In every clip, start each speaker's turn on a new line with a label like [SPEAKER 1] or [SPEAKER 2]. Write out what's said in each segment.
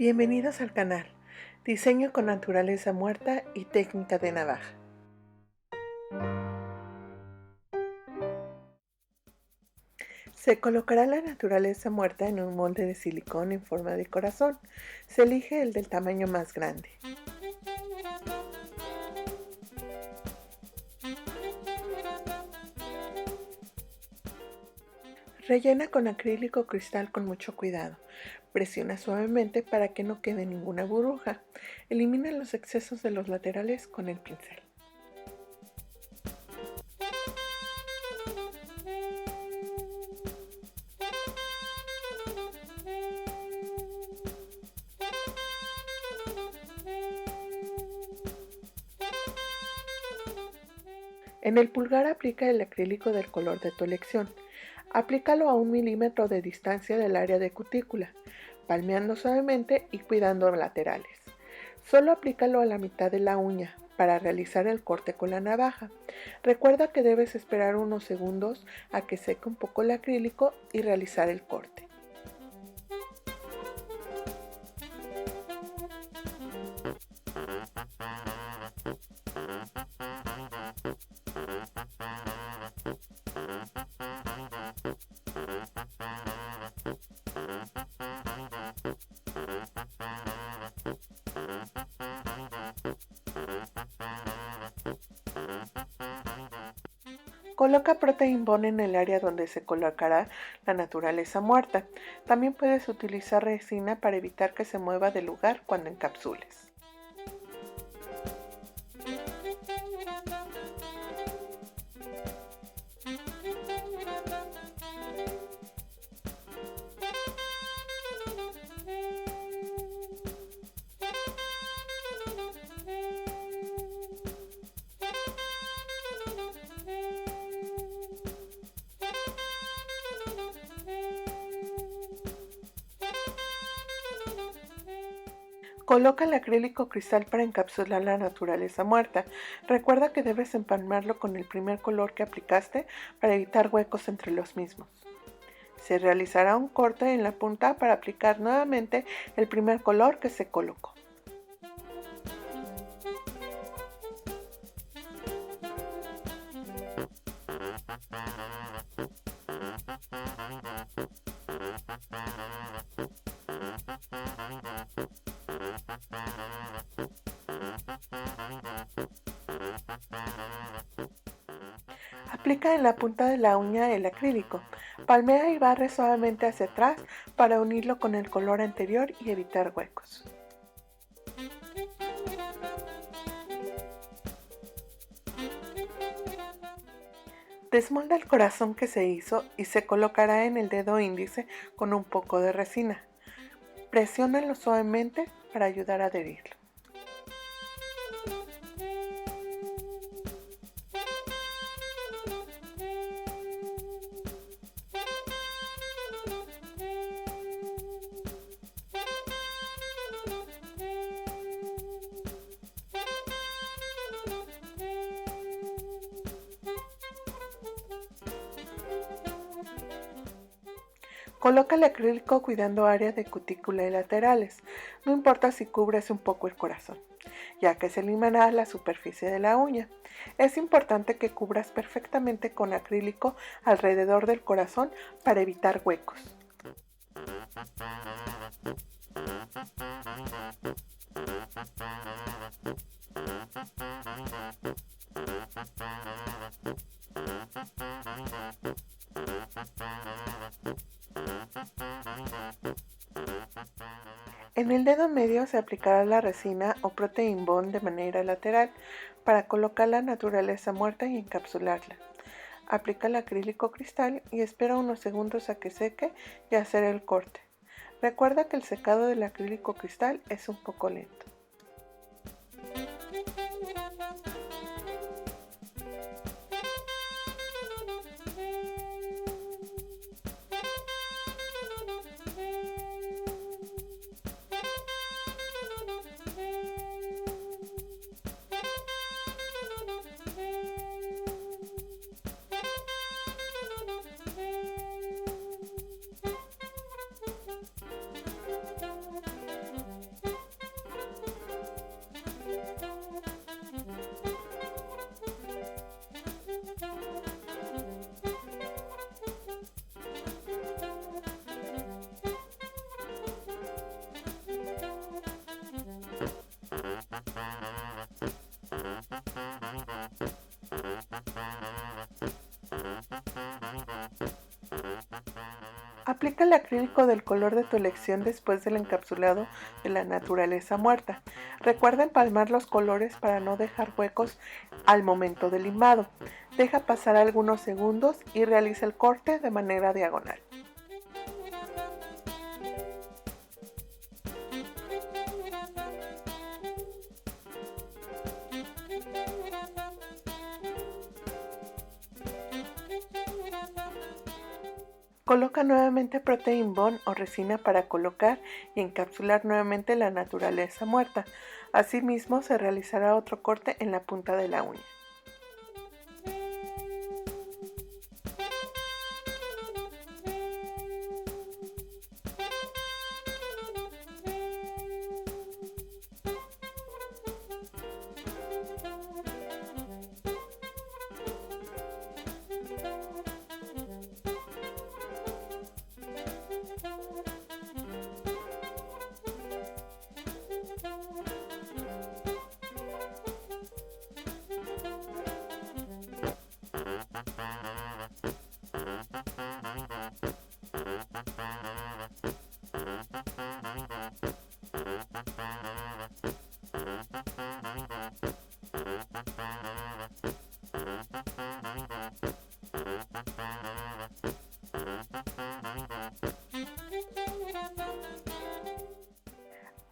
[SPEAKER 1] Bienvenidos al canal Diseño con naturaleza muerta y técnica de navaja. Se colocará la naturaleza muerta en un molde de silicón en forma de corazón. Se elige el del tamaño más grande. Rellena con acrílico cristal con mucho cuidado. Presiona suavemente para que no quede ninguna burbuja. Elimina los excesos de los laterales con el pincel. En el pulgar aplica el acrílico del color de tu elección. Aplícalo a 1 milímetro de distancia del área de cutícula, palmeando suavemente y cuidando laterales. Solo aplícalo a la mitad de la uña para realizar el corte con la navaja. Recuerda que debes esperar unos segundos a que seque un poco el acrílico y realizar el corte. Coloca Protein Bond en el área donde se colocará la naturaleza muerta. También puedes utilizar resina para evitar que se mueva de lugar cuando encapsules. Coloca el acrílico cristal para encapsular la naturaleza muerta. Recuerda que debes empalmarlo con el primer color que aplicaste para evitar huecos entre los mismos. Se realizará un corte en la punta para aplicar nuevamente el primer color que se colocó. Aplica en la punta de la uña el acrílico. Palmea y barre suavemente hacia atrás para unirlo con el color anterior y evitar huecos. Desmolda el corazón que se hizo y se colocará en el dedo índice con un poco de resina. Presiónalo suavemente para ayudar a adherirlo. Coloca el acrílico cuidando áreas de cutícula y laterales. No importa si cubres un poco el corazón, ya que se eliminará la superficie de la uña. Es importante que cubras perfectamente con acrílico alrededor del corazón para evitar huecos. En el dedo medio se aplicará la resina o Protein Bond de manera lateral para colocar la naturaleza muerta y encapsularla. Aplica el acrílico cristal y espera unos segundos a que seque y hacer el corte. Recuerda que el secado del acrílico cristal es un poco lento. Aplica el acrílico del color de tu elección después del encapsulado de la naturaleza muerta. Recuerda empalmar los colores para no dejar huecos al momento del limado. Deja pasar algunos segundos y realiza el corte de manera diagonal. Coloca nuevamente Protein Bond o resina para colocar y encapsular nuevamente la naturaleza muerta. Asimismo, se realizará otro corte en la punta de la uña.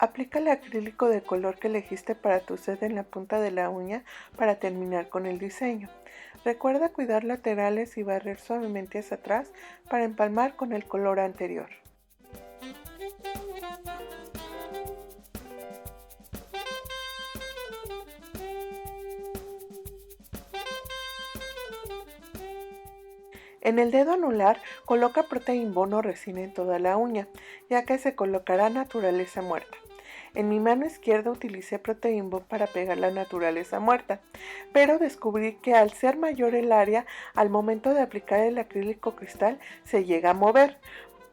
[SPEAKER 1] Aplica el acrílico de color que elegiste para tu set en la punta de la uña para terminar con el diseño. Recuerda cuidar laterales y barrer suavemente hacia atrás para empalmar con el color anterior. En el dedo anular, coloca Protein Bond o resina en toda la uña, ya que se colocará naturaleza muerta. En mi mano izquierda utilicé Protein Bond para pegar la naturaleza muerta, pero descubrí que al ser mayor el área, al momento de aplicar el acrílico cristal se llega a mover,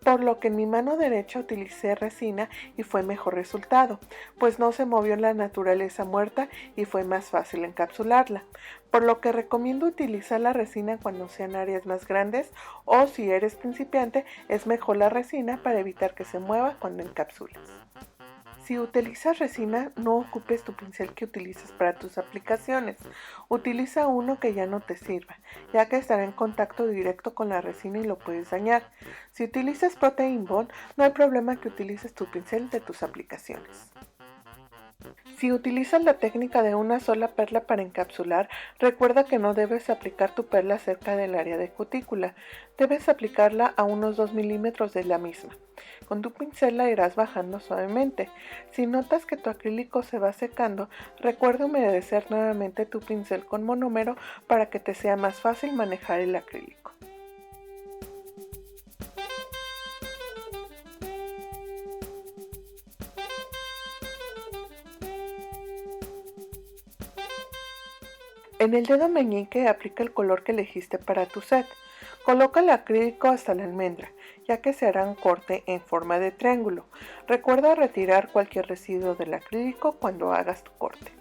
[SPEAKER 1] por lo que en mi mano derecha utilicé resina y fue mejor resultado, pues no se movió la naturaleza muerta y fue más fácil encapsularla, por lo que recomiendo utilizar la resina cuando sean áreas más grandes o si eres principiante es mejor la resina para evitar que se mueva cuando encapsulas. Si utilizas resina, no ocupes tu pincel que utilizas para tus aplicaciones. Utiliza uno que ya no te sirva, ya que estará en contacto directo con la resina y lo puedes dañar. Si utilizas Protein Bond, no hay problema que utilices tu pincel de tus aplicaciones. Si utilizas la técnica de una sola perla para encapsular, recuerda que no debes aplicar tu perla cerca del área de cutícula, debes aplicarla a unos 2 milímetros de la misma. Con tu pincel la irás bajando suavemente. Si notas que tu acrílico se va secando, recuerda humedecer nuevamente tu pincel con monómero para que te sea más fácil manejar el acrílico. En el dedo meñique aplica el color que elegiste para tu set. Coloca el acrílico hasta la almendra, ya que se hará un corte en forma de triángulo. Recuerda retirar cualquier residuo del acrílico cuando hagas tu corte.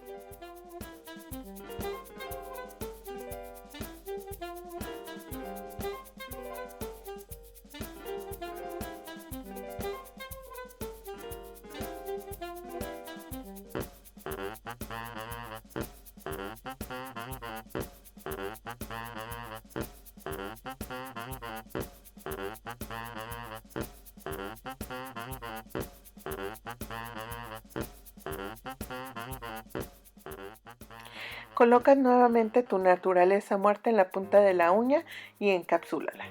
[SPEAKER 1] Coloca nuevamente tu naturaleza muerta en la punta de la uña y encapsúlala.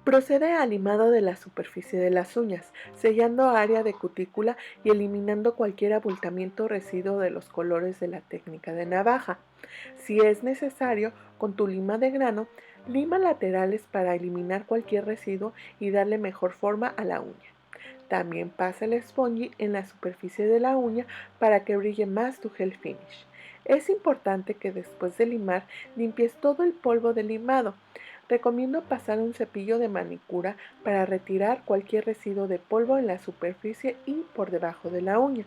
[SPEAKER 1] Procede al limado de la superficie de las uñas, sellando área de cutícula y eliminando cualquier abultamiento o residuo de los colores de la técnica de navaja. Si es necesario, con tu lima de grano, lima laterales para eliminar cualquier residuo y darle mejor forma a la uña. También pasa el spongy en la superficie de la uña para que brille más tu gel finish. Es importante que después de limar limpies todo el polvo de limado. Recomiendo pasar un cepillo de manicura para retirar cualquier residuo de polvo en la superficie y por debajo de la uña.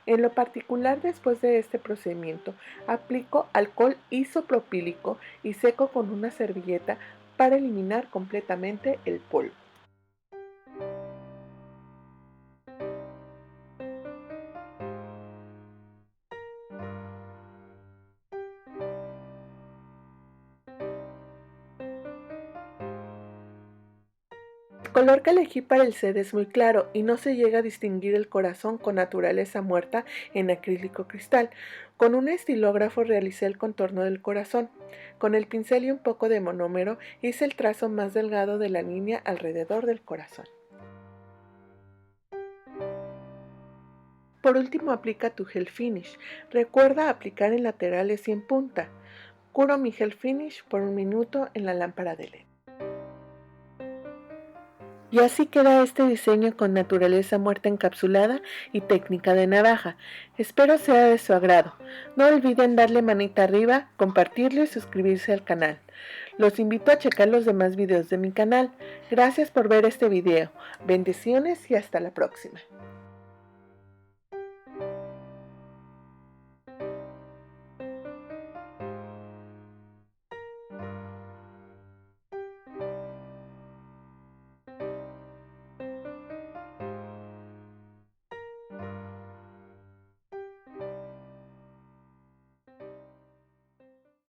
[SPEAKER 1] En lo particular, después de este procedimiento, aplico alcohol isopropílico y seco con una servilleta para eliminar completamente el polvo. El color que elegí para el set es muy claro y no se llega a distinguir el corazón con naturaleza muerta en acrílico cristal. Con un estilógrafo realicé el contorno del corazón. Con el pincel y un poco de monómero hice el trazo más delgado de la línea alrededor del corazón. Por último, aplica tu gel finish. Recuerda aplicar en laterales y en punta. Curo mi gel finish por 1 minuto en la lámpara de LED. Y así queda este diseño con naturaleza muerta encapsulada y técnica de navaja. Espero sea de su agrado. No olviden darle manita arriba, compartirlo y suscribirse al canal. Los invito a checar los demás videos de mi canal. Gracias por ver este video. Bendiciones y hasta la próxima.